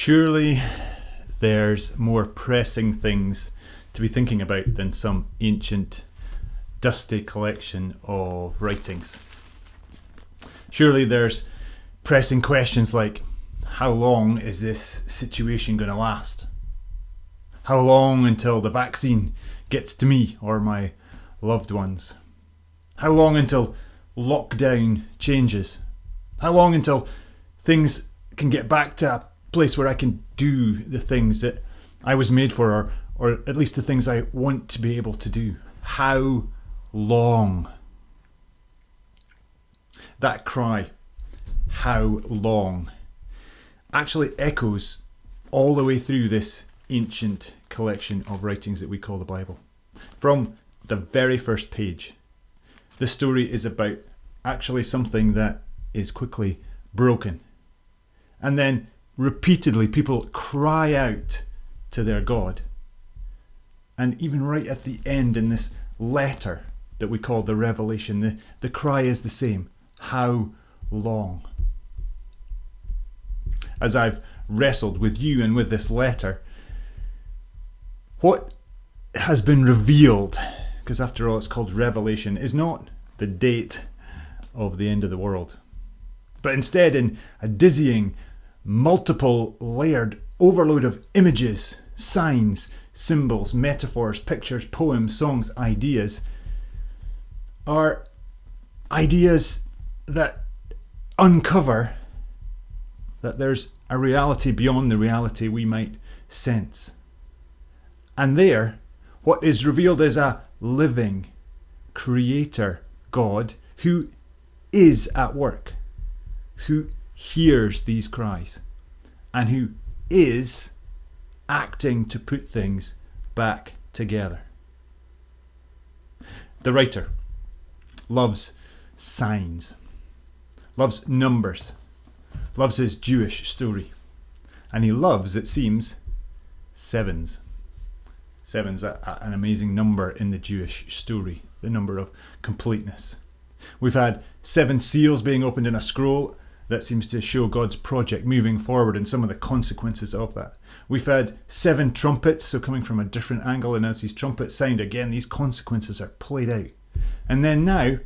Surely there's more pressing things to be thinking about than some ancient, dusty collection of writings. Surely there's pressing questions like, how long is this situation going to last? How long until the vaccine gets to me or my loved ones? How long until lockdown changes? How long until things can get back to a place where I can do the things that I was made for, or at least the things I want to be able to do? How long? That cry, how long, actually echoes all the way through this ancient collection of writings that we call the Bible. From the very first page, the story is about actually something that is quickly broken. And then repeatedly people cry out to their God. And even right at the end in this letter that we call the Revelation, the cry is the same. How long? As I've wrestled with you and with this letter, what has been revealed, because after all it's called Revelation, is not the date of the end of the world, but instead in a dizzying, multiple layered overload of images, signs, symbols, metaphors, pictures, poems, songs, ideas, are ideas that uncover that there's a reality beyond the reality we might sense. And there, what is revealed is a living creator God who is at work, who hears these cries, and who is acting to put things back together. The writer loves signs, loves numbers, loves his Jewish story, and he loves, it seems, sevens. Seven's an amazing number in the Jewish story, the number of completeness. We've had 7 seals being opened in a scroll that seems to show God's project moving forward and some of the consequences of that. We've had 7 trumpets, so coming from a different angle, and as these trumpets sound again, these consequences are played out. And then now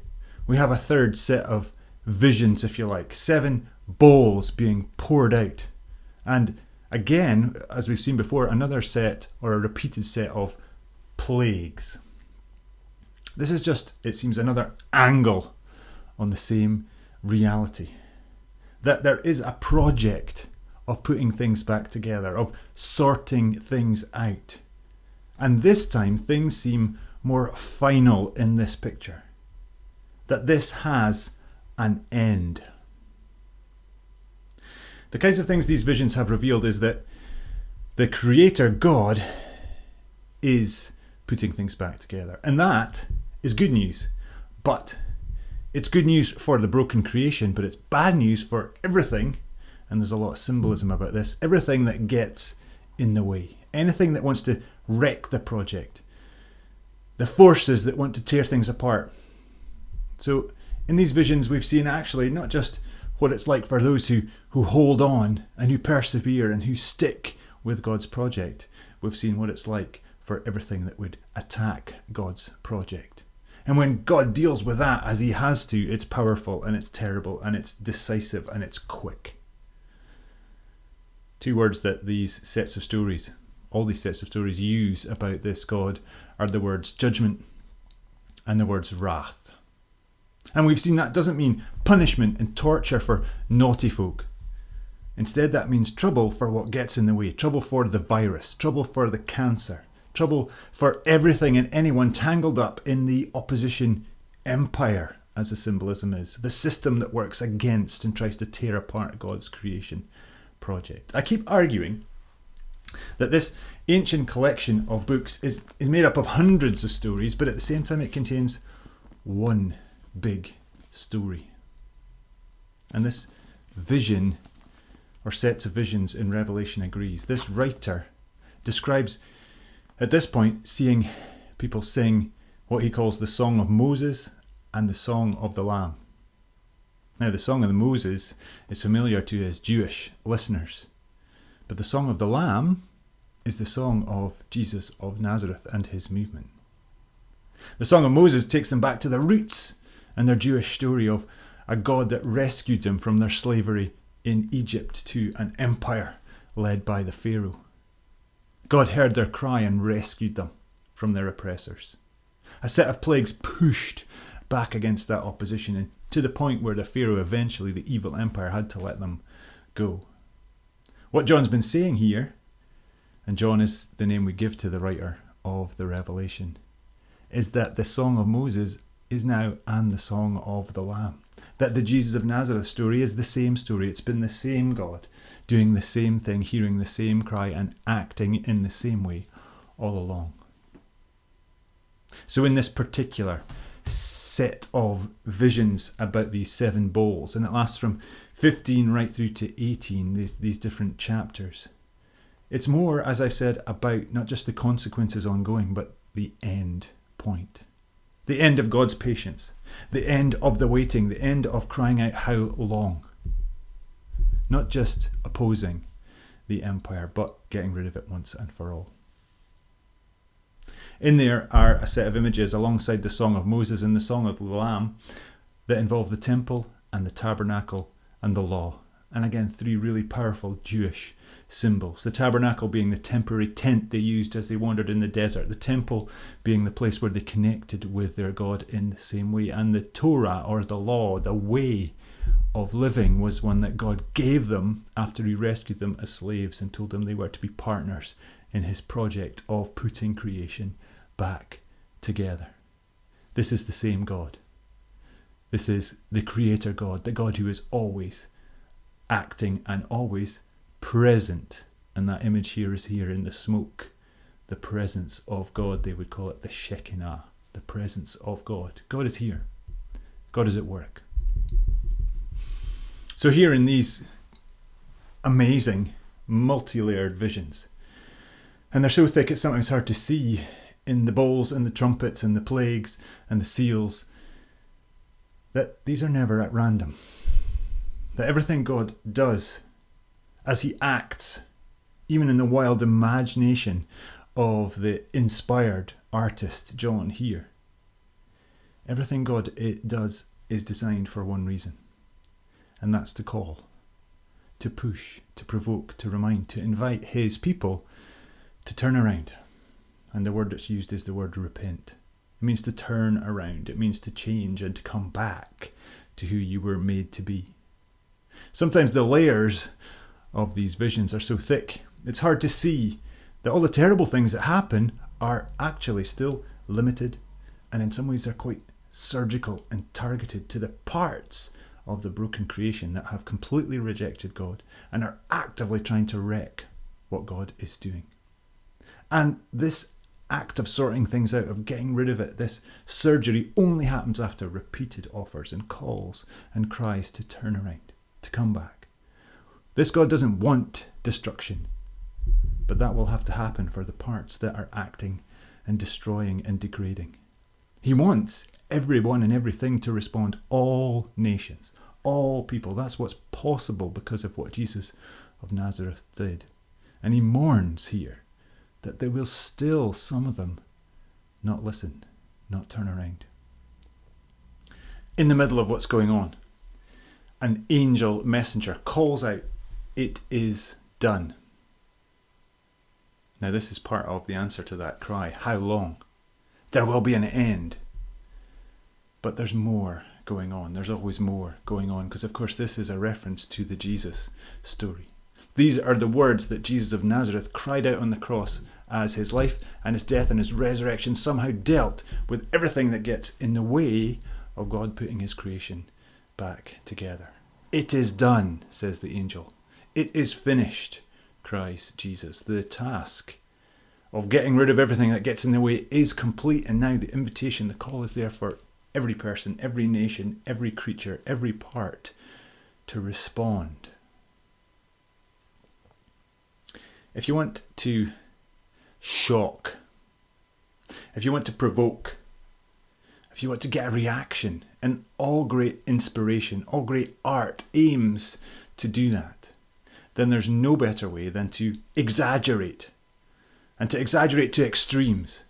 we have a third set of visions, if you like, 7 bowls being poured out. And again, as we've seen before, another set or a repeated set of plagues. This is just, it seems, another angle on the same reality. That there is a project of putting things back together, of sorting things out. And this time things seem more final in this picture. That this has an end. The kinds of things these visions have revealed is that the Creator God is putting things back together. And that is good news. But it's good news for the broken creation, but it's bad news for everything, and there's a lot of symbolism about this, everything that gets in the way. Anything that wants to wreck the project. The forces that want to tear things apart. So in these visions we've seen actually not just what it's like for those who hold on and who persevere and who stick with God's project. We've seen what it's like for everything that would attack God's project. And when God deals with that as he has to, it's powerful and it's terrible and it's decisive and it's quick. 2 words that these sets of stories, all these sets of stories use about this God are the words judgment and the words wrath. And we've seen that doesn't mean punishment and torture for naughty folk. Instead, that means trouble for what gets in the way, trouble for the virus, trouble for the cancer, trouble for everything and anyone tangled up in the opposition empire, as the symbolism is, the system that works against and tries to tear apart God's creation project. I keep arguing that this ancient collection of books is made up of hundreds of stories, but at the same time it contains one big story. And this vision, or sets of visions in Revelation agrees. This writer describes, at this point, seeing people sing what he calls the Song of Moses and the Song of the Lamb. Now, the Song of the Moses is familiar to his Jewish listeners, But the Song of the Lamb is the song of Jesus of Nazareth and his movement. The Song of Moses takes them back to their roots and their Jewish story of a God that rescued them from their slavery in Egypt to an empire led by the Pharaoh. God heard their cry and rescued them from their oppressors. A set of plagues pushed back against that opposition, and to the point where the Pharaoh eventually, the evil empire, had to let them go. What John's been saying here, and John is the name we give to the writer of the Revelation, is that the Song of Moses is now and the Song of the Lamb. That the Jesus of Nazareth story is the same story. It's been the same God doing the same thing, hearing the same cry and acting in the same way all along. So in this particular set of visions about these 7 bowls, and it lasts from 15 right through to 18, these different chapters, it's more, as I've said, about not just the consequences ongoing, but the end point. The end of God's patience, the end of the waiting, the end of crying out, how long? Not just opposing the empire, but getting rid of it once and for all. In there are a set of images alongside the Song of Moses and the Song of the Lamb that involve the temple and the tabernacle and the law. And again, 3 really powerful Jewish symbols. The tabernacle being the temporary tent they used as they wandered in the desert. The temple being the place where they connected with their God in the same way. And the Torah, or the law, the way of living, was one that God gave them after he rescued them as slaves and told them they were to be partners in his project of putting creation back together. This is the same God. This is the Creator God, the God who is always acting and always present. And that image here is here in the smoke. The presence of God, they would call it the Shekinah, the presence of God. God is here. God is at work. So here in these amazing multi-layered visions, and they're so thick it's sometimes hard to see, in the bowls and the trumpets and the plagues and the seals, that these are never at random. That everything God does as he acts, even in the wild imagination of the inspired artist John here, everything God does is designed for one reason, and that's to call, to push, to provoke, to remind, to invite his people to turn around. And the word that's used is the word repent. It means to turn around. It means to change and to come back to who you were made to be. Sometimes the layers of these visions are so thick, it's hard to see that all the terrible things that happen are actually still limited, and in some ways they're quite surgical and targeted to the parts of the broken creation that have completely rejected God and are actively trying to wreck what God is doing. And this act of sorting things out, of getting rid of it, this surgery only happens after repeated offers and calls and cries to turn around, to come back. This God doesn't want destruction, but that will have to happen for the parts that are acting and destroying and degrading. He wants everyone and everything to respond, all nations, all people. That's what's possible because of what Jesus of Nazareth did. And he mourns here that there will still, some of them, not listen, not turn around. In the middle of what's going on, an angel messenger calls out, "It is done." Now this is part of the answer to that cry. How long? There will be an end. But there's more going on. There's always more going on, because of course this is a reference to the Jesus story. These are the words that Jesus of Nazareth cried out on the cross as his life and his death and his resurrection somehow dealt with everything that gets in the way of God putting his creation back together. "It is done," says the angel. "It is finished," cries Jesus. The task of getting rid of everything that gets in the way is complete, and now the invitation, the call is there for every person, every nation, every creature, every part to respond. If you want to shock, if you want to provoke, if you want to get a reaction, and all great inspiration, all great art aims to do that, then there's no better way than to exaggerate, and to exaggerate to extremes.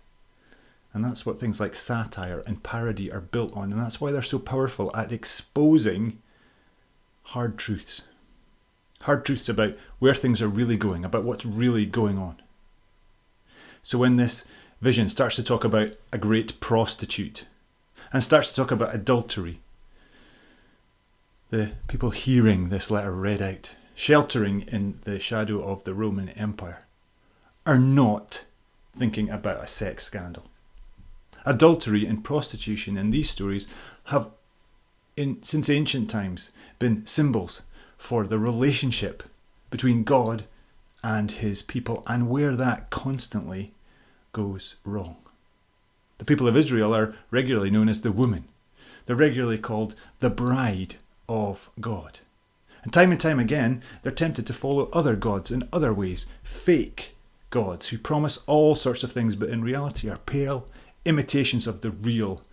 And that's what things like satire and parody are built on, and that's why they're so powerful at exposing hard truths. Hard truths about where things are really going, about what's really going on. So when this vision starts to talk about a great prostitute and starts to talk about adultery, the people hearing this letter read out, sheltering in the shadow of the Roman Empire, are not thinking about a sex scandal. Adultery and prostitution in these stories have, since ancient times, been symbols for the relationship between God and his people, and where that constantly goes wrong. The people of Israel are regularly known as the woman. They're regularly called the bride of God. And time again, they're tempted to follow other gods in other ways, fake gods who promise all sorts of things, but in reality are pale imitations of the real,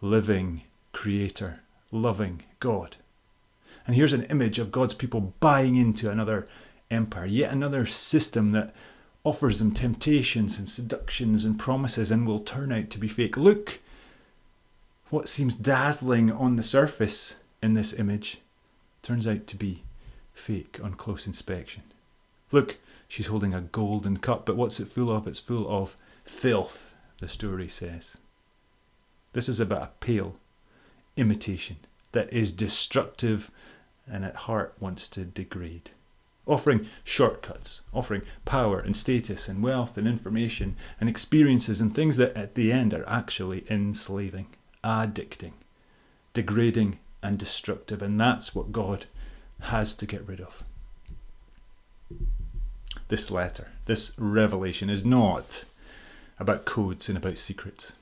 living, creator, loving God. And here's an image of God's people buying into another empire, yet another system that offers them temptations and seductions and promises and will turn out to be fake. Look, what seems dazzling on the surface in this image turns out to be fake on close inspection. Look, she's holding a golden cup, but what's it full of? It's full of filth, the story says. This is about a pale imitation that is destructive and at heart wants to degrade. Offering shortcuts, offering power and status and wealth and information and experiences and things that at the end are actually enslaving, addicting, degrading and destructive. And that's what God has to get rid of. This letter, this revelation is not about codes and about secrets.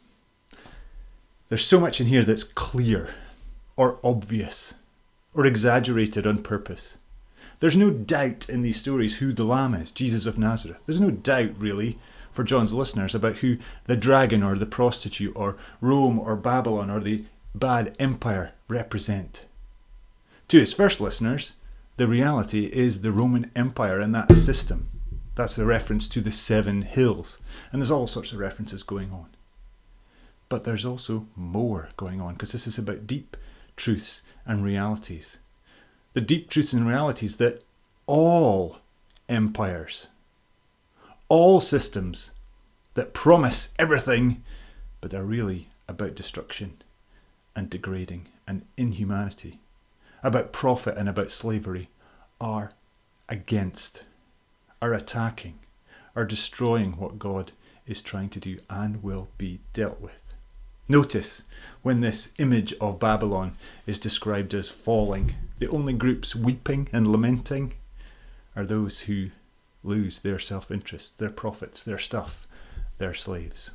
There's so much in here that's clear or obvious or exaggerated on purpose. There's no doubt in these stories who the Lamb is, Jesus of Nazareth. There's no doubt, really, for John's listeners about who the dragon or the prostitute or Rome or Babylon or the bad empire represent. To his first listeners, the reality is the Roman Empire and that system. That's a reference to the 7 hills. And there's all sorts of references going on. But there's also more going on, because this is about deep truths and realities. The deep truths and realities that all empires, all systems that promise everything, but are really about destruction and degrading and inhumanity, about profit and about slavery, are against, are attacking, are destroying what God is trying to do and will be dealt with. Notice when this image of Babylon is described as falling, the only groups weeping and lamenting are those who lose their self-interest, their profits, their stuff, their slaves.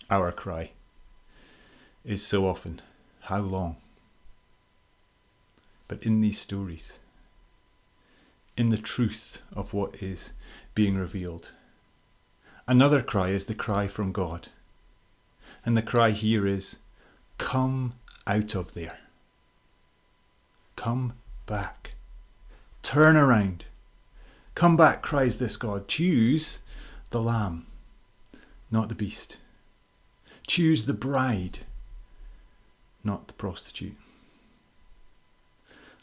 Our cry is so often, how long? But in these stories, in the truth of what is being revealed, another cry is the cry from God. And the cry here is, come out of there. Come back. Turn around. Come back, cries this God. Choose the lamb, not the beast. Choose the bride, not the prostitute.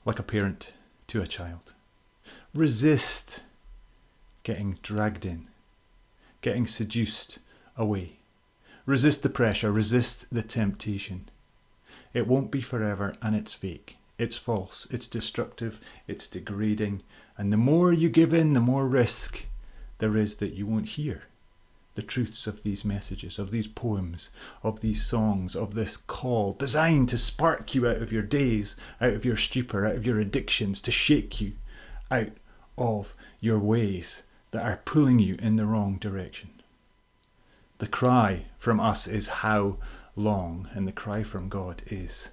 Like a parent to a child. Resist getting dragged in, getting seduced away. Resist the pressure, resist the temptation. It won't be forever, and it's fake. It's false, it's destructive, it's degrading. And the more you give in, the more risk there is that you won't hear the truths of these messages, of these poems, of these songs, of this call designed to spark you out of your daze, out of your stupor, out of your addictions, to shake you out of your ways that are pulling you in the wrong direction. The cry from us is, how long? And the cry from God is,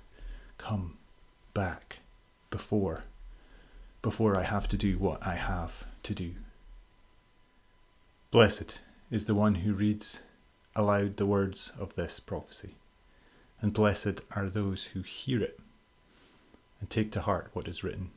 come back before I have to do what I have to do. Blessed is the one who reads aloud the words of this prophecy, and blessed are those who hear it and take to heart what is written.